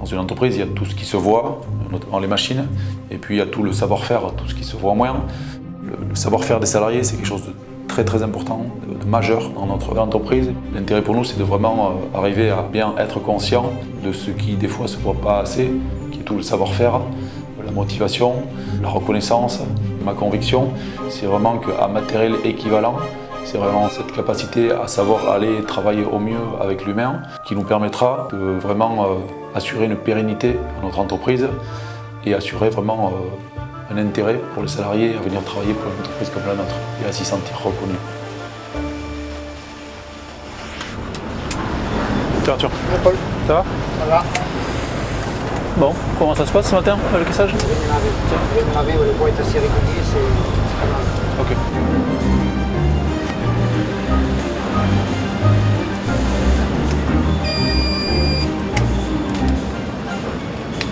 Dans une entreprise, il y a tout ce qui se voit, notamment les machines, et puis il y a tout le savoir-faire, tout ce qui se voit moins. Le savoir-faire des salariés, c'est quelque chose de très important, de majeur dans notre entreprise. L'intérêt pour nous, c'est de vraiment arriver à bien être conscient de ce qui, des fois, ne se voit pas assez, qui est tout le savoir-faire, la motivation, la reconnaissance. Ma conviction, c'est vraiment qu'à matériel équivalent, c'est vraiment cette capacité à savoir aller travailler au mieux avec l'humain qui nous permettra de vraiment assurer une pérennité à notre entreprise et assurer vraiment un intérêt pour les salariés à venir travailler pour une entreprise comme la nôtre et à s'y sentir reconnu. Salut Arthur. Bonjour Paul. Ça va? Ça va. Bon, comment ça se passe ce matin, le caissage? Le bois est assez régulier, c'est pas mal. Ok.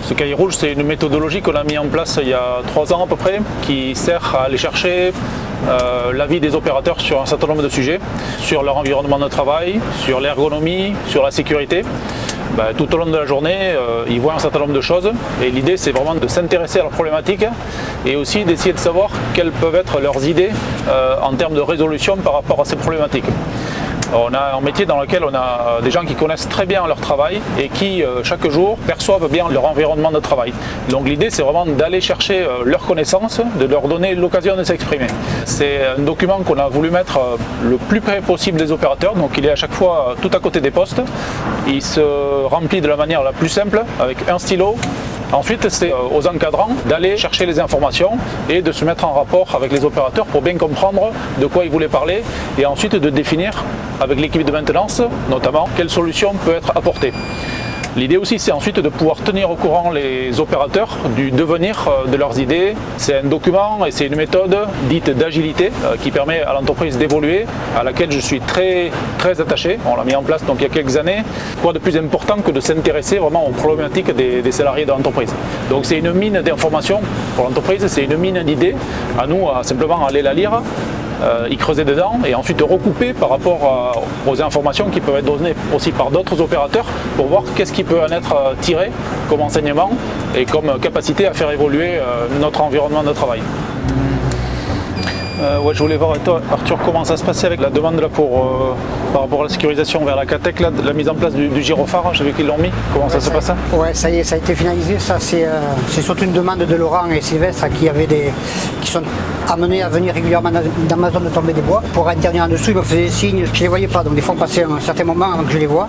Ce cahier rouge, c'est une méthodologie qu'on a mis en place il y a 3 ans à peu près, qui sert à aller chercher l'avis des opérateurs sur un certain nombre de sujets, sur leur environnement de travail, sur l'ergonomie, sur la sécurité. Tout au long de la journée, ils voient un certain nombre de choses et l'idée c'est vraiment de s'intéresser à leurs problématiques et aussi d'essayer de savoir quelles peuvent être leurs idées en termes de résolution par rapport à ces problématiques. On a un métier dans lequel on a des gens qui connaissent très bien leur travail et qui, chaque jour, perçoivent bien leur environnement de travail. Donc l'idée, c'est vraiment d'aller chercher leurs connaissances, de leur donner l'occasion de s'exprimer. C'est un document qu'on a voulu mettre le plus près possible des opérateurs, donc il est à chaque fois tout à côté des postes. Il se remplit de la manière la plus simple, avec un stylo. Ensuite, c'est aux encadrants d'aller chercher les informations et de se mettre en rapport avec les opérateurs pour bien comprendre de quoi ils voulaient parler et ensuite de définir avec l'équipe de maintenance, notamment, quelle solution peut être apportée. L'idée aussi, c'est ensuite de pouvoir tenir au courant les opérateurs du devenir de leurs idées. C'est un document et c'est une méthode dite d'agilité qui permet à l'entreprise d'évoluer, à laquelle je suis très attaché. On l'a mis en place donc il y a quelques années. Quoi de plus important que de s'intéresser vraiment aux problématiques des salariés de l'entreprise. Donc c'est une mine d'informations pour l'entreprise, c'est une mine d'idées. À nous, à simplement aller la lire, y creuser dedans et ensuite recouper par rapport aux informations qui peuvent être données aussi par d'autres opérateurs pour voir qu'est-ce qui peut en être tiré comme enseignement et comme capacité à faire évoluer notre environnement de travail. Je voulais voir avec toi, Arthur, comment ça se passait avec la demande là, par rapport à la sécurisation vers la CATEC, là, la mise en place du gyrophare, j'ai vu qu'ils l'ont mis. Comment ça se passe? Ouais, ça y est, ça a été finalisé. Ça, c'est surtout une demande de Laurent et Sylvestre qui sont amenés à venir régulièrement dans ma zone de Tombée des Bois pour intervenir en dessous. Ils me faisaient des signes, je ne les voyais pas, donc des fois on passait un certain moment avant que je les voie.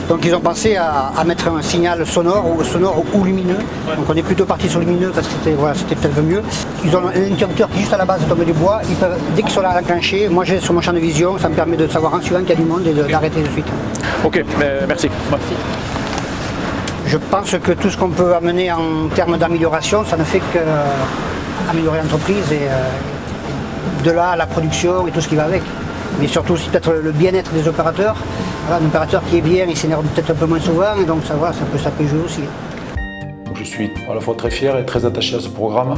Donc ils ont pensé à mettre un signal sonore ou lumineux. Ouais. Donc on est plutôt parti sur lumineux parce que c'était peut-être mieux. Ils ont un interrupteur qui est juste à la base de Tombée des Bois. Ils peuvent, dès qu'ils sont là à l'enclencher, moi j'ai sur mon champ de vision, ça me permet de savoir en suivant qu'il y a du monde et d'arrêter de suite. Ok, merci. Je pense que tout ce qu'on peut amener en termes d'amélioration, ça ne fait qu'améliorer l'entreprise et de là à la production et tout ce qui va avec. Mais surtout aussi peut-être le bien-être des opérateurs. Voilà, un opérateur qui est bien, il s'énerve peut-être un peu moins souvent, et donc ça peut jouer aussi. Je suis à la fois très fier et très attaché à ce programme.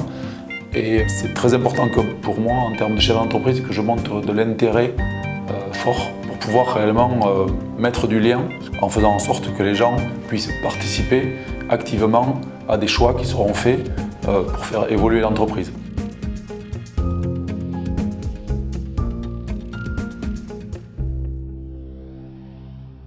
Et c'est très important pour moi, en termes de chef d'entreprise, que je montre de l'intérêt fort pour pouvoir réellement mettre du lien en faisant en sorte que les gens puissent participer activement à des choix qui seront faits pour faire évoluer l'entreprise.